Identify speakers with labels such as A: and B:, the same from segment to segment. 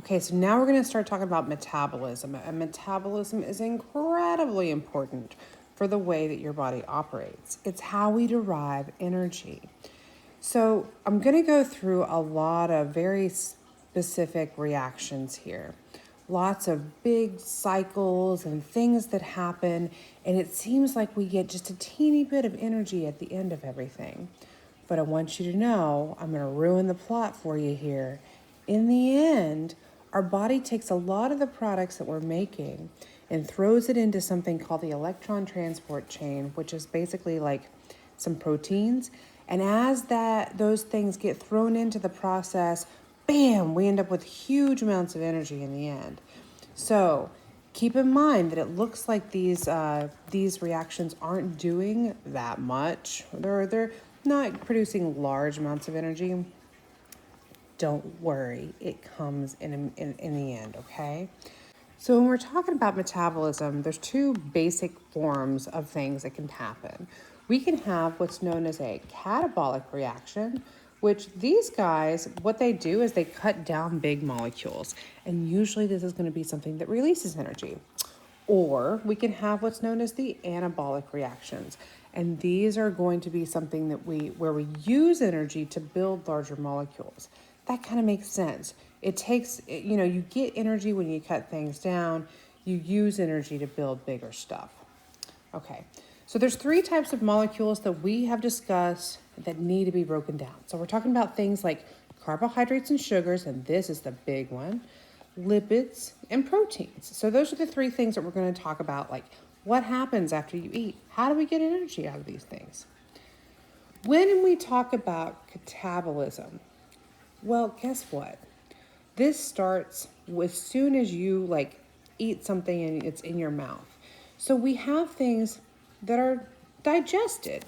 A: Okay, so now we're going to start talking about metabolism. And metabolism is incredibly important for the way that your body operates. It's how we derive energy. So I'm going to go through a lot of very specific reactions here. Lots of big cycles and things that happen, and it seems like we get just a teeny bit of energy at the end of everything. But I want you to know, I'm going to ruin the plot for you here. In the end, our body takes a lot of the products that we're making and throws it into something called the electron transport chain, which is basically like some proteins. And as those things get thrown into the process, bam, we end up with huge amounts of energy in the end. So keep in mind that it looks like these reactions aren't doing that much. They're not producing large amounts of energy. Don't worry, it comes in the end, okay? So when we're talking about metabolism, there's two basic forms of things that can happen. We can have what's known as a catabolic reaction, which these guys, what they do is they cut down big molecules. And usually this is going to be something that releases energy. Or we can have what's known as the anabolic reactions. And these are going to be something that where we use energy to build larger molecules. That kind of makes sense. It takes, you get energy when you cut things down. You use energy to build bigger stuff. Okay, so there's three types of molecules that we have discussed that need to be broken down. So we're talking about things like carbohydrates and sugars, and this is the big one, lipids and proteins. So those are the three things that we're going to talk about, like what happens after you eat? How do we get energy out of these things? When we talk about catabolism, well, guess what? This starts as soon as you eat something and it's in your mouth. So we have things that are digested.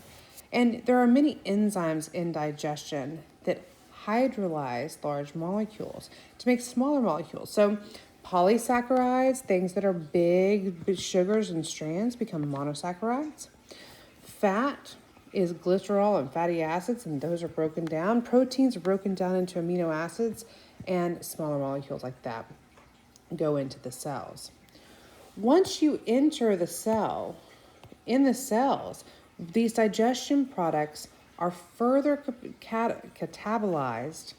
A: And there are many enzymes in digestion that hydrolyze large molecules to make smaller molecules. So polysaccharides, things that are big sugars and strands, become monosaccharides. Fat is glycerol and fatty acids, and those are broken down. Proteins are broken down into amino acids, and smaller molecules like that go into the cells. Once you enter the cell, in the cells, these digestion products are further catabolized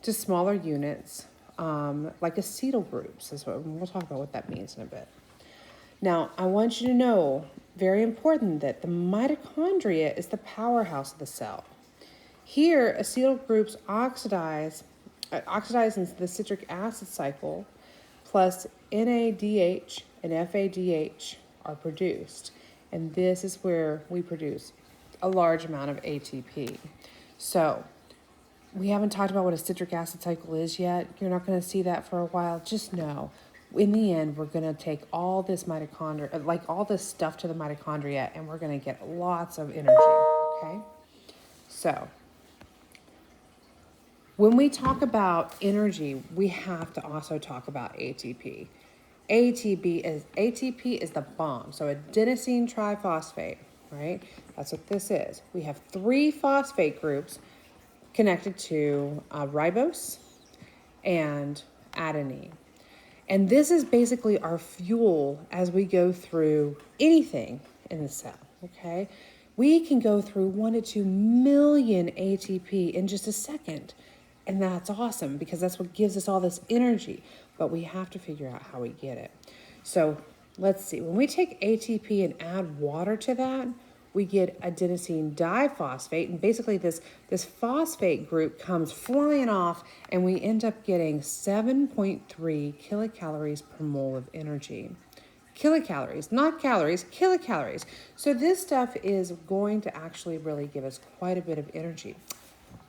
A: to smaller units, like acetyl groups. We'll talk about what that means in a bit. Now, I want you to know, very important, that the mitochondria is the powerhouse of the cell. Here, acetyl groups oxidize into the citric acid cycle, plus NADH and FADH are produced. And this is where we produce a large amount of ATP. So we haven't talked about what a citric acid cycle is yet. You're not going to see that for a while. Just know, in the end, we're going to take all this mitochondria, all this stuff to the mitochondria, and we're going to get lots of energy, okay? So when we talk about energy, we have to also talk about ATP. ATP is the bomb. So adenosine triphosphate, right? That's what this is. We have 3 phosphate groups connected to ribose and adenine. And this is basically our fuel as we go through anything in the cell, okay? We can go through 1 to 2 million ATP in just a second. And that's awesome because that's what gives us all this energy. But we have to figure out how we get it. So let's see. When we take ATP and add water to that, we get adenosine diphosphate. And basically this phosphate group comes flying off, and we end up getting 7.3 kilocalories per mole of energy. Kilocalories, not calories, kilocalories. So this stuff is going to actually really give us quite a bit of energy.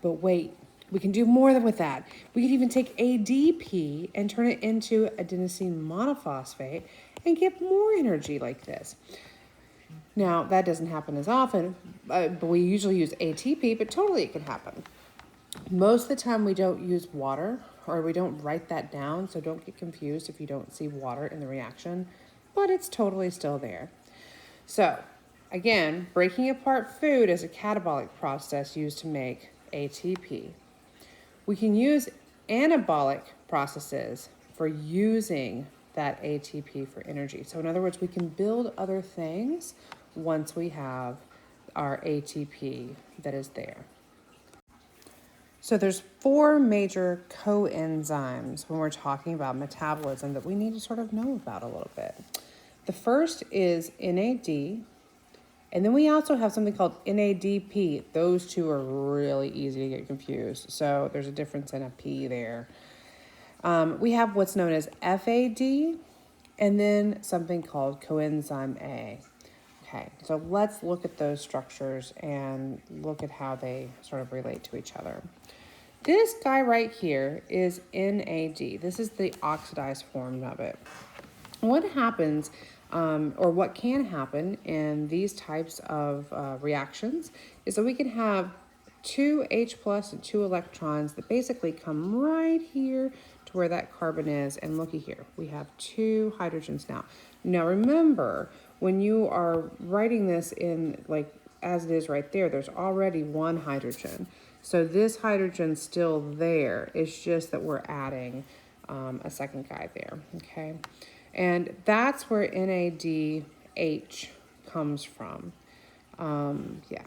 A: But wait. We can do more than with that. We can even take ADP and turn it into adenosine monophosphate and get more energy like this. Now, that doesn't happen as often, but we usually use ATP, but totally it can happen. Most of the time we don't use water, or we don't write that down, so don't get confused if you don't see water in the reaction, but it's totally still there. So, again, breaking apart food is a catabolic process used to make ATP. We can use anabolic processes for using that ATP for energy. So in other words, we can build other things once we have our ATP that is there. So there's 4 major coenzymes when we're talking about metabolism that we need to sort of know about a little bit. The first is NAD, and then we also have something called NADP. Those two are really easy to get confused. So there's a difference in a P there. We have what's known as FAD, and then something called coenzyme A. Okay, so let's look at those structures and look at how they sort of relate to each other. This guy right here is NAD. This is the oxidized form of it. What happens, or what can happen in these types of reactions is that we can have 2 H plus and 2 electrons that basically come right here to where that carbon is. And looky here, we have 2 hydrogens now. Now remember, when you are writing this in like as it is right there, there's already 1 hydrogen. So this hydrogen's still there. It's just that we're adding a second guy there, okay? And that's where NADH comes from. Yeah.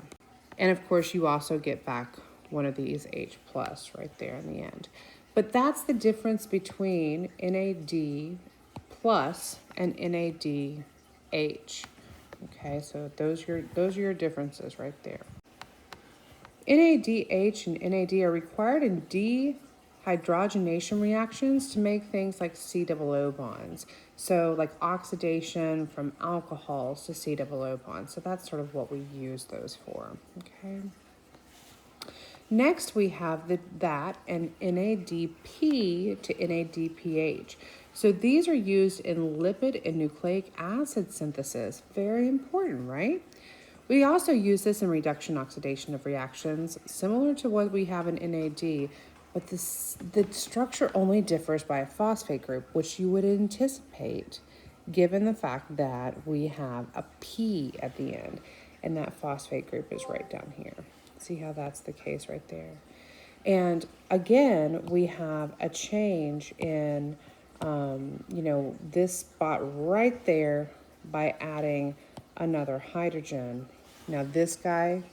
A: And of course, you also get back one of these H plus right there in the end. But that's the difference between NAD plus and NADH. Okay, so those are your differences right there. NADH and NAD are required in dehydrogenation reactions to make things like C-double-O bonds. So like oxidation from alcohols to C-double-O bonds. So that's sort of what we use those for, okay? Next, we have that and NADP to NADPH. So these are used in lipid and nucleic acid synthesis. Very important, right? We also use this in reduction oxidation of reactions, similar to what we have in NAD, but the structure only differs by a phosphate group, which you would anticipate given the fact that we have a P at the end, and that phosphate group is right down here. See how that's the case right there? And again, we have a change in, this spot right there by adding another hydrogen. Now this guy,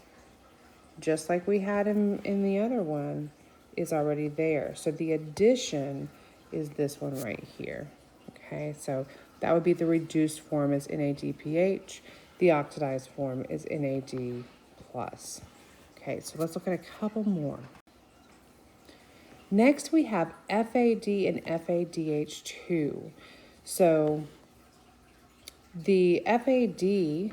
A: just like we had in the other one, is already there. So the addition is this one right here. Okay, so that would be the reduced form is NADPH. The oxidized form is NAD+. Okay, so let's look at a couple more. Next, we have FAD and FADH2. So the FAD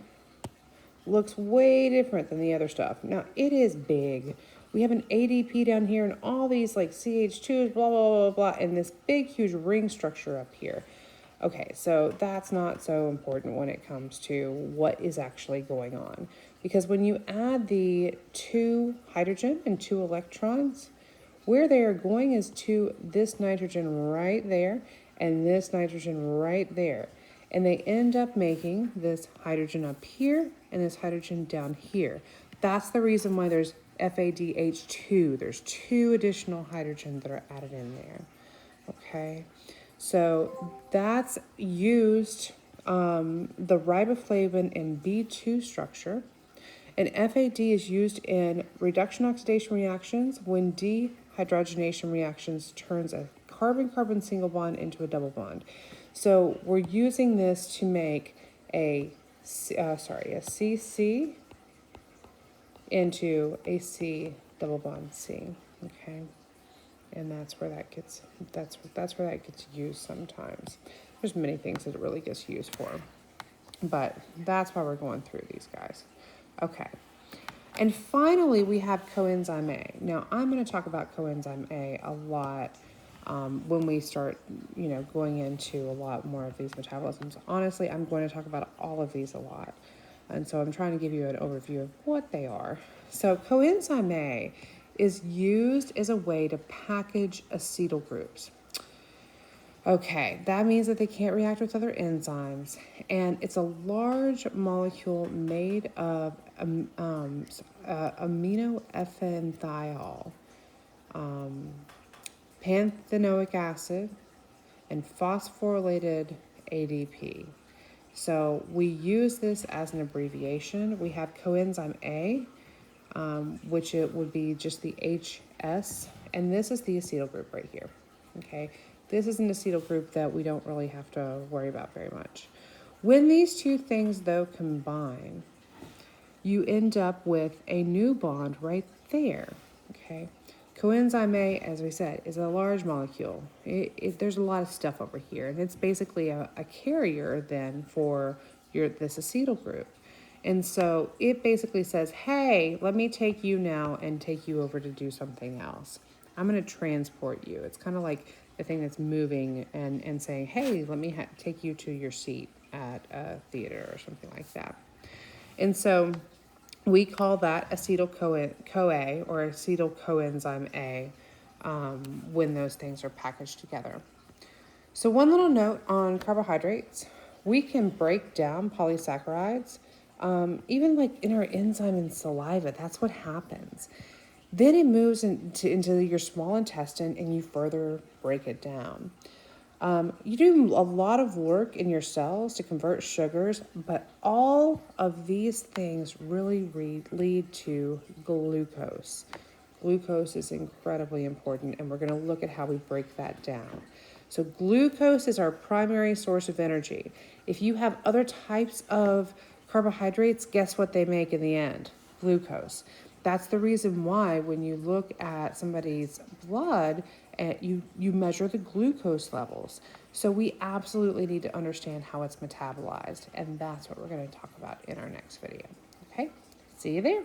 A: looks way different than the other stuff. Now, it is big. We have an ADP down here and all these like CH2s, blah, blah, blah, blah, and this big, huge ring structure up here. Okay, so that's not so important when it comes to what is actually going on. Because when you add the 2 hydrogen and 2 electrons, where they are going is to this nitrogen right there and this nitrogen right there. And they end up making this hydrogen up here and this hydrogen down here. That's the reason why there's FADH2. There's 2 additional hydrogens that are added in there. Okay, so that's used, the riboflavin in B2 structure. And FAD is used in reduction oxidation reactions when dehydrogenation reactions turns a carbon-carbon single bond into a double bond. So we're using this to make a CC into a C double bond C. Okay, and that's where that gets used sometimes. There's many things that it really gets used for, but that's why we're going through these guys. Okay, and finally we have coenzyme A. Now I'm going to talk about coenzyme A a lot when we start, going into a lot more of these metabolisms. Honestly, I'm going to talk about all of these a lot, and so I'm trying to give you an overview of what they are. So coenzyme A is used as a way to package acetyl groups. Okay, that means that they can't react with other enzymes, and it's a large molecule made of aminoephenethiol, panthenoic acid, and phosphorylated ADP. So we use this as an abbreviation. We have coenzyme A, which it would be just the HS, and this is the acetyl group right here. Okay, this is an acetyl group that we don't really have to worry about very much. When these two things though combine, you end up with a new bond right there. Okay, coenzyme A, as we said, is a large molecule. There's a lot of stuff over here, and it's basically a carrier then for this acetyl group. And so it basically says, hey, let me take you now and take you over to do something else. I'm going to transport you. It's kind of like the thing that's moving and saying, hey, let me take you to your seat at a theater or something like that. And so we call that acetyl-CoA or acetyl coenzyme A when those things are packaged together. So one little note on carbohydrates, we can break down polysaccharides, even like in our enzyme in saliva, that's what happens. Then it moves into your small intestine and you further break it down. You do a lot of work in your cells to convert sugars, but all of these things really lead to glucose. Glucose is incredibly important, and we're going to look at how we break that down. So glucose is our primary source of energy. If you have other types of carbohydrates, guess what they make in the end? Glucose. That's the reason why when you look at somebody's blood, you measure the glucose levels. So we absolutely need to understand how it's metabolized, and that's what we're going to talk about in our next video. Okay, see you there.